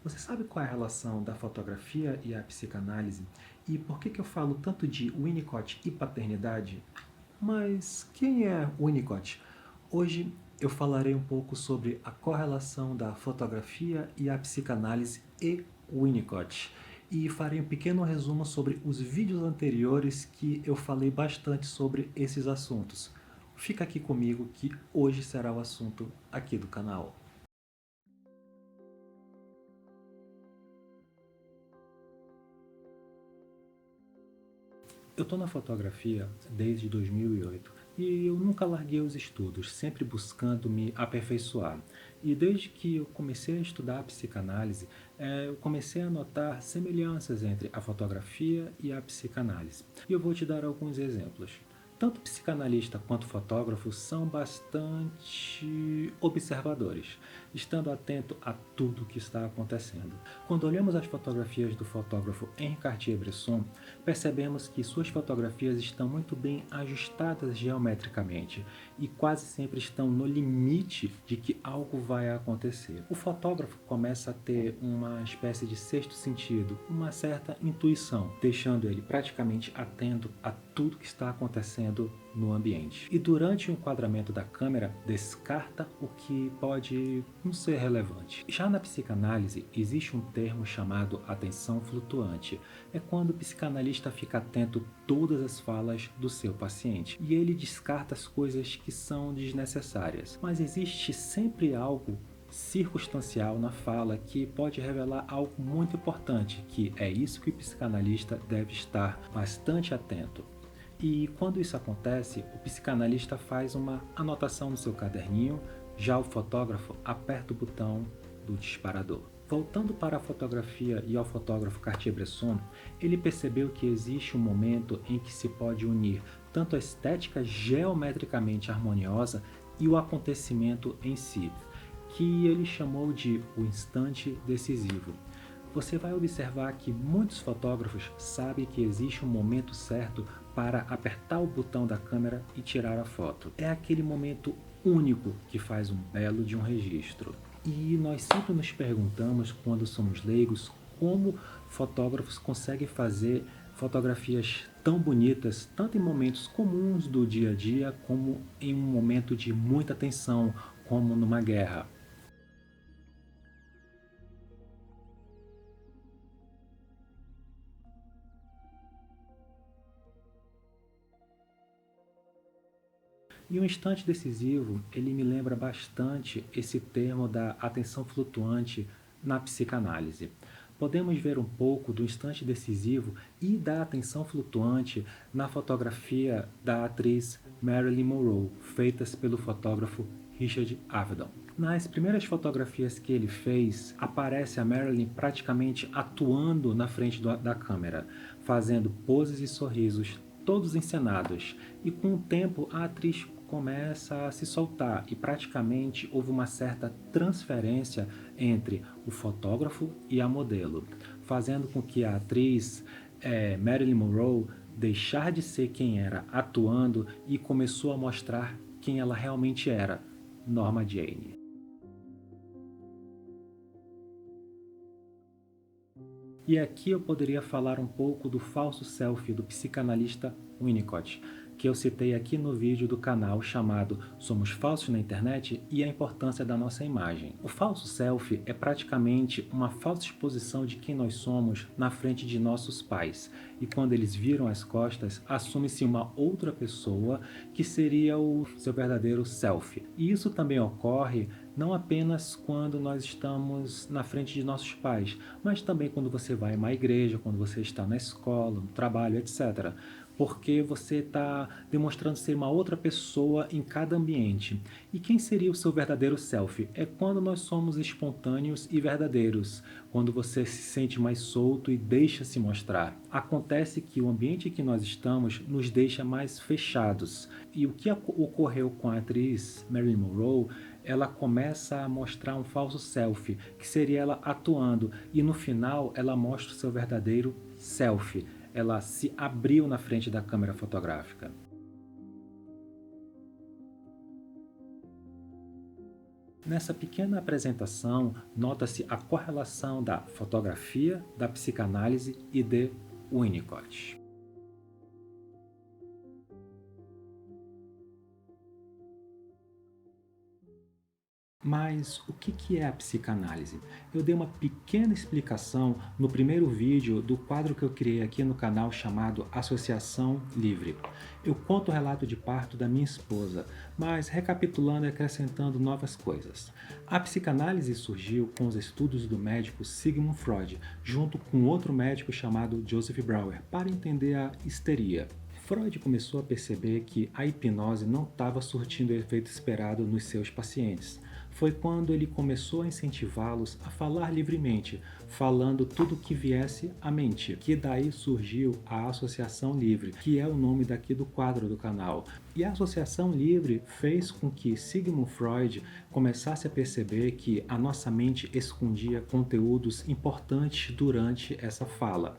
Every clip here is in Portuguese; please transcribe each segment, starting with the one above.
Você sabe qual é a relação da fotografia e a psicanálise? E por que eu falo tanto de Winnicott e paternidade? Mas quem é Winnicott? Hoje eu falarei um pouco sobre a correlação da fotografia e a psicanálise e Winnicott. E farei um pequeno resumo sobre os vídeos anteriores que eu falei bastante sobre esses assuntos. Fica aqui comigo que hoje será o assunto aqui do canal. Eu estou na fotografia desde 2008 e eu nunca larguei os estudos, sempre buscando me aperfeiçoar. E desde que eu comecei a estudar a psicanálise, eu comecei a notar semelhanças entre a fotografia e a psicanálise. E eu vou te dar alguns exemplos. Tanto psicanalista quanto fotógrafo são bastante observadores, estando atento a tudo que está acontecendo. Quando olhamos as fotografias do fotógrafo Henri Cartier-Bresson, percebemos que suas fotografias estão muito bem ajustadas geometricamente e quase sempre estão no limite de que algo vai acontecer. O fotógrafo começa a ter uma espécie de sexto sentido, uma certa intuição, deixando ele praticamente atento a tudo que está acontecendo no ambiente. E durante o enquadramento da câmera, descarta o que pode não ser relevante. Já na psicanálise, existe um termo chamado atenção flutuante. É quando o psicanalista fica atento a todas as falas do seu paciente e ele descarta as coisas que são desnecessárias. Mas existe sempre algo circunstancial na fala que pode revelar algo muito importante, que é isso que o psicanalista deve estar bastante atento. E quando isso acontece, o psicanalista faz uma anotação no seu caderninho, já o fotógrafo aperta o botão do disparador. Voltando para a fotografia e ao fotógrafo Cartier-Bresson, ele percebeu que existe um momento em que se pode unir tanto a estética geometricamente harmoniosa e o acontecimento em si, que ele chamou de o instante decisivo. Você vai observar que muitos fotógrafos sabem que existe um momento certo para apertar o botão da câmera e tirar a foto. É aquele momento único que faz um belo de um registro. E nós sempre nos perguntamos, quando somos leigos, como fotógrafos conseguem fazer fotografias tão bonitas, tanto em momentos comuns do dia a dia, como em um momento de muita tensão, como numa guerra. E o instante decisivo, ele me lembra bastante esse termo da atenção flutuante na psicanálise. Podemos ver um pouco do instante decisivo e da atenção flutuante na fotografia da atriz Marilyn Monroe, feitas pelo fotógrafo Richard Avedon. Nas primeiras fotografias que ele fez, aparece a Marilyn praticamente atuando na frente da câmera, fazendo poses e sorrisos, todos encenados, e com o tempo a atriz começa a se soltar e praticamente houve uma certa transferência entre o fotógrafo e a modelo, fazendo com que a atriz Marilyn Monroe deixar de ser quem era atuando e começou a mostrar quem ela realmente era, Norma Jane. E aqui eu poderia falar um pouco do falso selfie do psicanalista Winnicott, que eu citei aqui no vídeo do canal chamado Somos Falsos na Internet e a Importância da Nossa Imagem. O falso selfie é praticamente uma falsa exposição de quem nós somos na frente de nossos pais. E quando eles viram as costas, assume-se uma outra pessoa que seria o seu verdadeiro selfie. E isso também ocorre não apenas quando nós estamos na frente de nossos pais, mas também quando você vai a uma igreja, quando você está na escola, no trabalho, etc. Porque você está demonstrando ser uma outra pessoa em cada ambiente. E quem seria o seu verdadeiro selfie? É quando nós somos espontâneos e verdadeiros, quando você se sente mais solto e deixa se mostrar. Acontece que o ambiente em que nós estamos nos deixa mais fechados. E o que ocorreu com a atriz Marilyn Monroe, ela começa a mostrar um falso selfie, que seria ela atuando, e no final ela mostra o seu verdadeiro selfie. Ela se abriu na frente da câmera fotográfica. Nessa pequena apresentação, nota-se a correlação da fotografia, da psicanálise e de Winnicott. Mas o que é a psicanálise? Eu dei uma pequena explicação no primeiro vídeo do quadro que eu criei aqui no canal chamado Associação Livre. Eu conto o relato de parto da minha esposa, mas recapitulando e acrescentando novas coisas. A psicanálise surgiu com os estudos do médico Sigmund Freud, junto com outro médico chamado Joseph Brauer, para entender a histeria. Freud começou a perceber que a hipnose não estava surtindo o efeito esperado nos seus pacientes. Foi quando ele começou a incentivá-los a falar livremente, falando tudo o que viesse à mente, que daí surgiu a Associação Livre, que é o nome daqui do quadro do canal. E a Associação Livre fez com que Sigmund Freud começasse a perceber que a nossa mente escondia conteúdos importantes durante essa fala.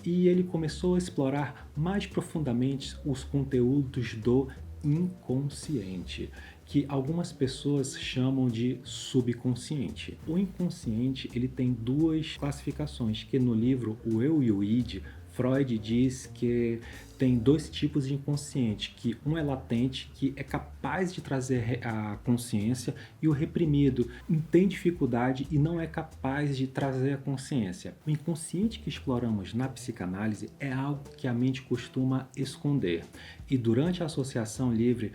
E ele começou a explorar mais profundamente os conteúdos do inconsciente, que algumas pessoas chamam de subconsciente. O inconsciente ele tem duas classificações, que no livro O Eu e o Id, Freud diz que tem dois tipos de inconsciente, que um é latente, que é capaz de trazer a consciência, e o reprimido tem dificuldade e não é capaz de trazer a consciência. O inconsciente que exploramos na psicanálise é algo que a mente costuma esconder. E durante a associação livre,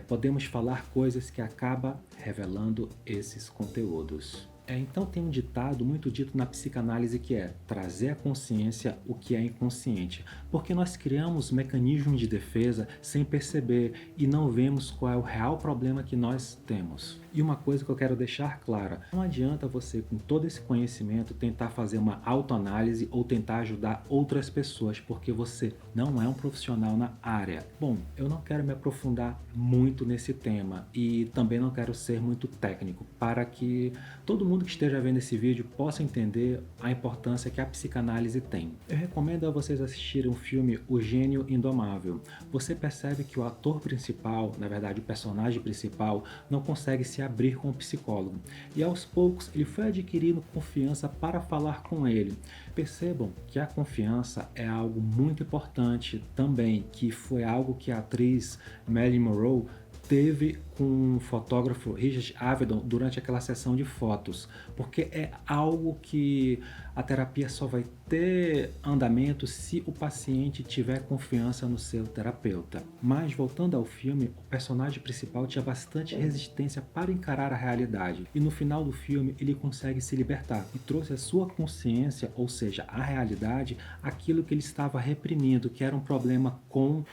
podemos falar coisas que acabam revelando esses conteúdos. Então tem um ditado muito dito na psicanálise que é trazer à consciência o que é inconsciente, porque nós criamos mecanismos de defesa sem perceber e não vemos qual é o real problema que nós temos. E uma coisa que eu quero deixar clara, não adianta você com todo esse conhecimento tentar fazer uma autoanálise ou tentar ajudar outras pessoas, porque você não é um profissional na área. Bom, eu não quero me aprofundar muito nesse tema e também não quero ser muito técnico, para que todo mundo que esteja vendo esse vídeo possa entender a importância que a psicanálise tem. Eu recomendo a vocês assistirem o filme O Gênio Indomável. Você percebe que o ator principal, na verdade o personagem principal, não consegue se abrir com o psicólogo. E aos poucos ele foi adquirindo confiança para falar com ele. Percebam que a confiança é algo muito importante também, que foi algo que a atriz Marilyn Monroe teve com o fotógrafo Richard Avedon durante aquela sessão de fotos, porque é algo que a terapia só vai ter andamento se o paciente tiver confiança no seu terapeuta. Mas voltando ao filme, o personagem principal tinha bastante resistência para encarar a realidade e no final do filme ele consegue se libertar e trouxe a sua consciência, ou seja, a realidade, aquilo que ele estava reprimindo, que era um problema com.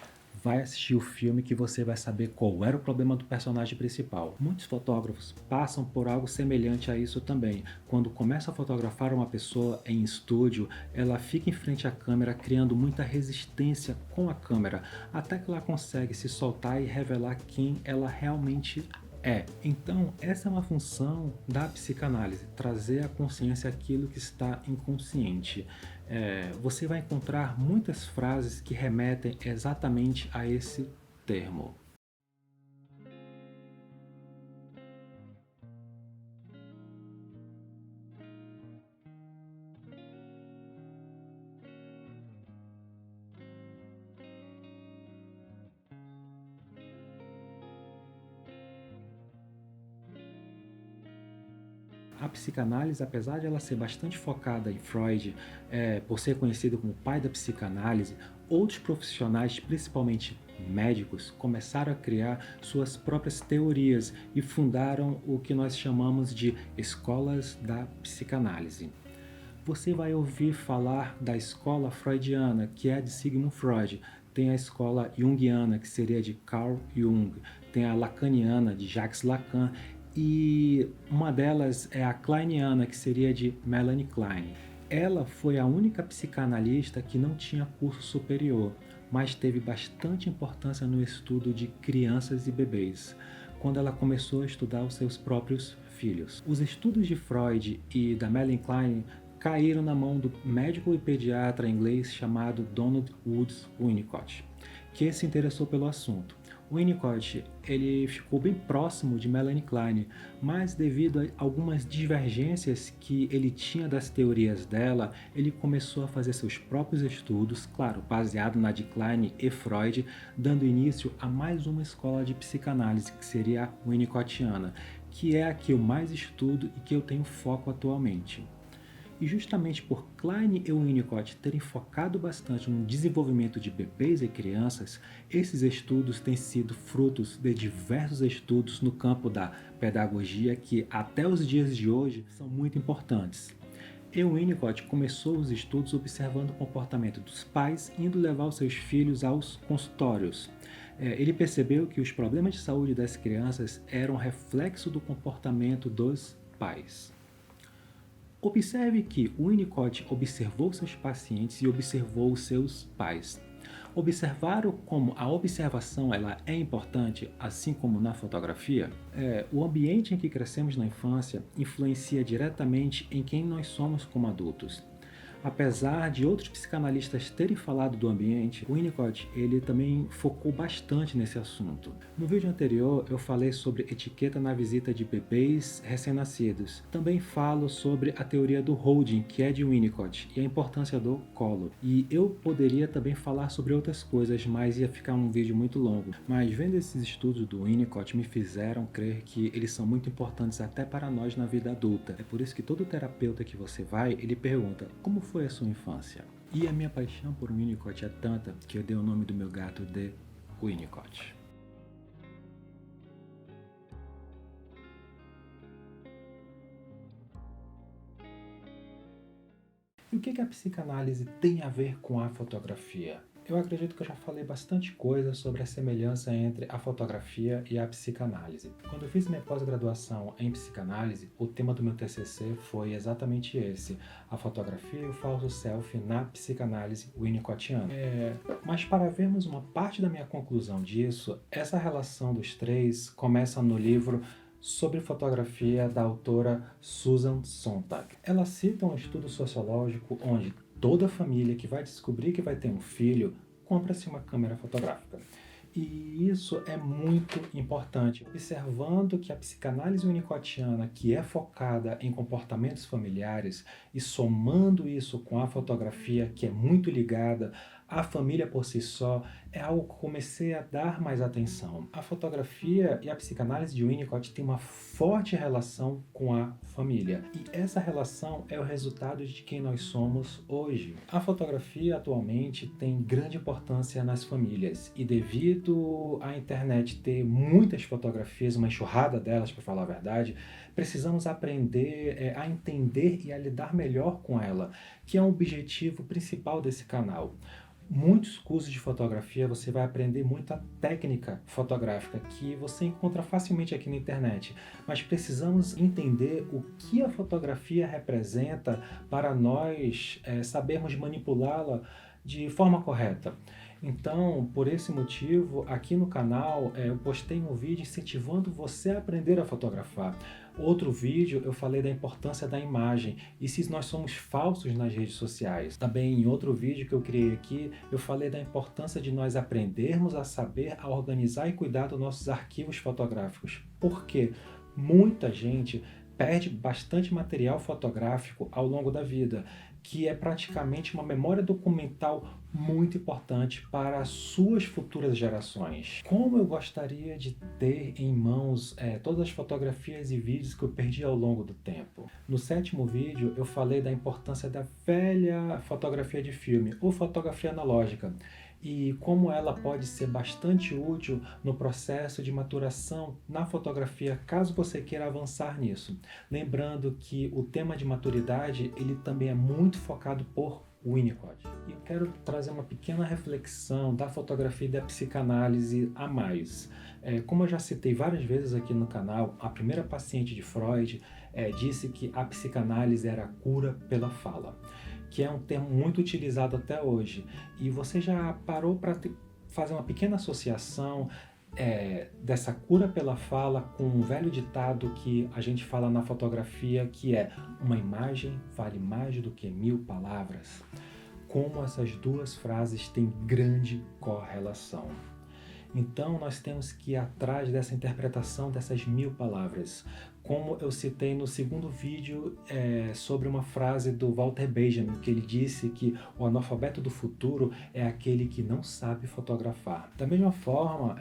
Vai assistir o filme que você vai saber qual era o problema do personagem principal. Muitos fotógrafos passam por algo semelhante a isso também. Quando começa a fotografar uma pessoa em estúdio, ela fica em frente à câmera criando muita resistência com a câmera, até que ela consegue se soltar e revelar quem ela realmente é. Então, essa é uma função da psicanálise, trazer à consciência aquilo que está inconsciente. Você vai encontrar muitas frases que remetem exatamente a esse termo. A psicanálise, apesar de ela ser bastante focada em Freud, por ser conhecido como o pai da psicanálise, outros profissionais, principalmente médicos, começaram a criar suas próprias teorias e fundaram o que nós chamamos de escolas da psicanálise. Você vai ouvir falar da escola freudiana, que é de Sigmund Freud. Tem a escola junguiana, que seria de Carl Jung. Tem a lacaniana, de Jacques Lacan. E uma delas é a kleiniana, que seria de Melanie Klein. Ela foi a única psicanalista que não tinha curso superior, mas teve bastante importância no estudo de crianças e bebês, quando ela começou a estudar os seus próprios filhos. Os estudos de Freud e da Melanie Klein caíram na mão do médico e pediatra inglês chamado Donald Woods Winnicott, que se interessou pelo assunto. O Winnicott, ele ficou bem próximo de Melanie Klein, mas devido a algumas divergências que ele tinha das teorias dela, ele começou a fazer seus próprios estudos, claro, baseado na de Klein e Freud, dando início a mais uma escola de psicanálise, que seria a Winnicottiana, que é a que eu mais estudo e que eu tenho foco atualmente. E justamente por Klein e Winnicott terem focado bastante no desenvolvimento de bebês e crianças, esses estudos têm sido frutos de diversos estudos no campo da pedagogia que até os dias de hoje são muito importantes. E Winnicott começou os estudos observando o comportamento dos pais indo levar os seus filhos aos consultórios. Ele percebeu que os problemas de saúde das crianças eram reflexo do comportamento dos pais. Observe que o Winnicott observou seus pacientes e observou seus pais. Observaram como a observação ela é importante, assim como na fotografia? O ambiente em que crescemos na infância influencia diretamente em quem nós somos como adultos. Apesar de outros psicanalistas terem falado do ambiente, o Winnicott ele também focou bastante nesse assunto. No vídeo anterior eu falei sobre etiqueta na visita de bebês recém-nascidos. Também falo sobre a teoria do holding, que é de Winnicott, e a importância do colo. E eu poderia também falar sobre outras coisas, mas ia ficar um vídeo muito longo. Mas vendo esses estudos do Winnicott me fizeram crer que eles são muito importantes até para nós na vida adulta. É por isso que todo terapeuta que você vai, ele pergunta: como foi a sua infância? E a minha paixão por Winnicott é tanta que eu dei o nome do meu gato de Winnicott. E o que a psicanálise tem a ver com a fotografia? Eu acredito que eu já falei bastante coisa sobre a semelhança entre a fotografia e a psicanálise. Quando eu fiz minha pós-graduação em psicanálise, o tema do meu TCC foi exatamente esse: a fotografia e o falso self na psicanálise winnicottiana. Mas para vermos uma parte da minha conclusão disso, essa relação dos três começa no livro Sobre Fotografia, da autora Susan Sontag. Ela cita um estudo sociológico onde toda família que vai descobrir que vai ter um filho compra-se uma câmera fotográfica. E isso é muito importante, observando que a psicanálise winnicottiana, que é focada em comportamentos familiares, e somando isso com a fotografia, que é muito ligada à família por si só, é algo que eu comecei a dar mais atenção. A fotografia e a psicanálise de Winnicott têm uma forte relação com a família, e essa relação é o resultado de quem nós somos hoje. A fotografia atualmente tem grande importância nas famílias, e devido à internet ter muitas fotografias, uma enxurrada delas, para falar a verdade, precisamos aprender a entender e a lidar melhor com ela, que é o objetivo principal desse canal. Muitos cursos de fotografia você vai aprender muita técnica fotográfica que você encontra facilmente aqui na internet, mas precisamos entender o que a fotografia representa para nós sabermos manipulá-la de forma correta. Então, por esse motivo, aqui no canal eu postei um vídeo incentivando você a aprender a fotografar. Outro vídeo eu falei da importância da imagem e se nós somos falsos nas redes sociais. Também em outro vídeo que eu criei aqui, eu falei da importância de nós aprendermos a saber a organizar e cuidar dos nossos arquivos fotográficos. Por quê? Muita gente perde bastante material fotográfico ao longo da vida, que é praticamente uma memória documental muito importante para as suas futuras gerações. Como eu gostaria de ter em mãos todas as fotografias e vídeos que eu perdi ao longo do tempo. No 7º vídeo eu falei da importância da velha fotografia de filme, ou fotografia analógica, e como ela pode ser bastante útil no processo de maturação na fotografia, caso você queira avançar nisso. Lembrando que o tema de maturidade, ele também é muito focado por Winnicott. E eu quero trazer uma pequena reflexão da fotografia e da psicanálise a mais. Como eu já citei várias vezes aqui no canal, a primeira paciente de Freud disse que a psicanálise era a cura pela fala, que é um termo muito utilizado até hoje. E você já parou para fazer uma pequena associação dessa cura pela fala com um velho ditado que a gente fala na fotografia, que é: uma imagem vale mais do que 1000 palavras? Como essas duas frases têm grande correlação. Então nós temos que ir atrás dessa interpretação dessas 1000 palavras. Como eu citei no segundo vídeo sobre uma frase do Walter Benjamin, que ele disse que o analfabeto do futuro é aquele que não sabe fotografar. Da mesma forma,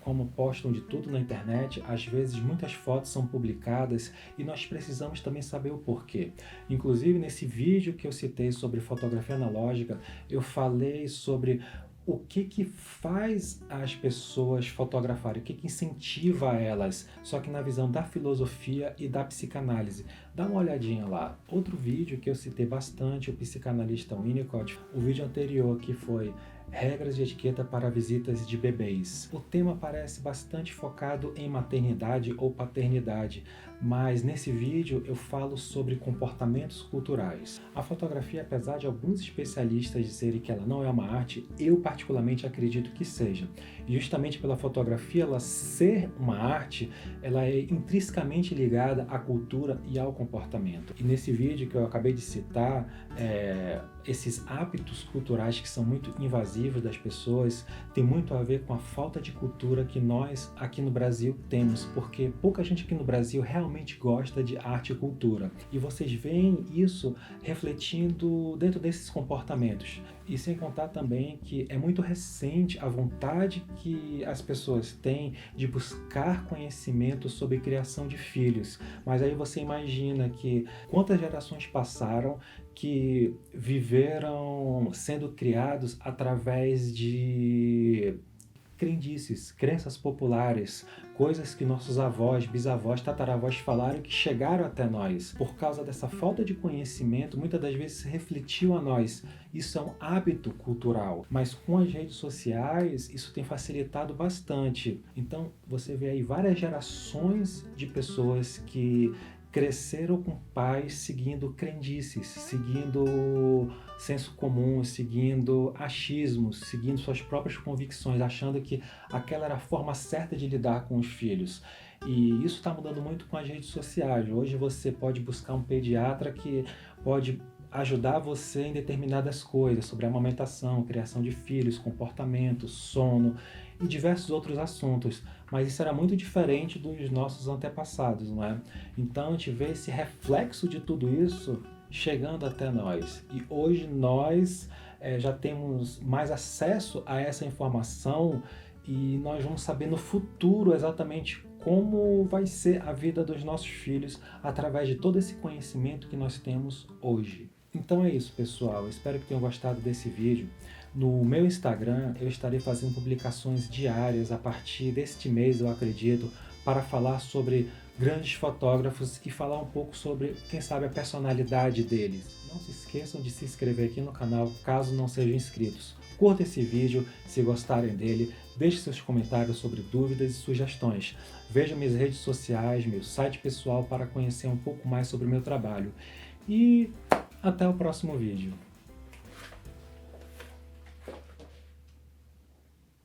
como postam de tudo na internet, às vezes muitas fotos são publicadas e nós precisamos também saber o porquê. Inclusive, nesse vídeo que eu citei sobre fotografia analógica, eu falei sobre o que faz as pessoas fotografarem, o que incentiva elas, só que na visão da filosofia e da psicanálise. Dá uma olhadinha lá. Outro vídeo que eu citei bastante, o psicanalista Winnicott, o vídeo anterior que foi regras de etiqueta para visitas de bebês. O tema parece bastante focado em maternidade ou paternidade, mas nesse vídeo eu falo sobre comportamentos culturais. A fotografia, apesar de alguns especialistas dizerem que ela não é uma arte, eu particularmente acredito que seja. E justamente pela fotografia ela ser uma arte, ela é intrinsecamente ligada à cultura e ao comportamento. E nesse vídeo que eu acabei de citar, esses hábitos culturais que são muito invasivos das pessoas tem muito a ver com a falta de cultura que nós aqui no Brasil temos, porque pouca gente aqui no Brasil realmente gosta de arte e cultura. E vocês veem isso refletindo dentro desses comportamentos. E sem contar também que é muito recente a vontade que as pessoas têm de buscar conhecimento sobre criação de filhos. Mas aí você imagina que quantas gerações passaram que viveram sendo criados através de crendices, crenças populares, coisas que nossos avós, bisavós, tataravós falaram que chegaram até nós. Por causa dessa falta de conhecimento, muitas das vezes refletiu a nós. Isso é um hábito cultural, mas com as redes sociais isso tem facilitado bastante. Então você vê aí várias gerações de pessoas que cresceram com pais seguindo crendices, seguindo senso comum, seguindo achismos, seguindo suas próprias convicções, achando que aquela era a forma certa de lidar com os filhos. E isso está mudando muito com as redes sociais. Hoje você pode buscar um pediatra que pode ajudar você em determinadas coisas, sobre amamentação, criação de filhos, comportamento, sono e diversos outros assuntos. Mas isso era muito diferente dos nossos antepassados, não é? Então a gente vê esse reflexo de tudo isso chegando até nós. E hoje nós já temos mais acesso a essa informação e nós vamos saber no futuro exatamente como vai ser a vida dos nossos filhos através de todo esse conhecimento que nós temos hoje. Então é isso, pessoal. Espero que tenham gostado desse vídeo. No meu Instagram eu estarei fazendo publicações diárias a partir deste mês, eu acredito, para falar sobre grandes fotógrafos e falar um pouco sobre, quem sabe, a personalidade deles. Não se esqueçam de se inscrever aqui no canal, caso não sejam inscritos. Curta esse vídeo se gostarem dele, deixe seus comentários sobre dúvidas e sugestões. Veja minhas redes sociais, meu site pessoal para conhecer um pouco mais sobre o meu trabalho. E até o próximo vídeo.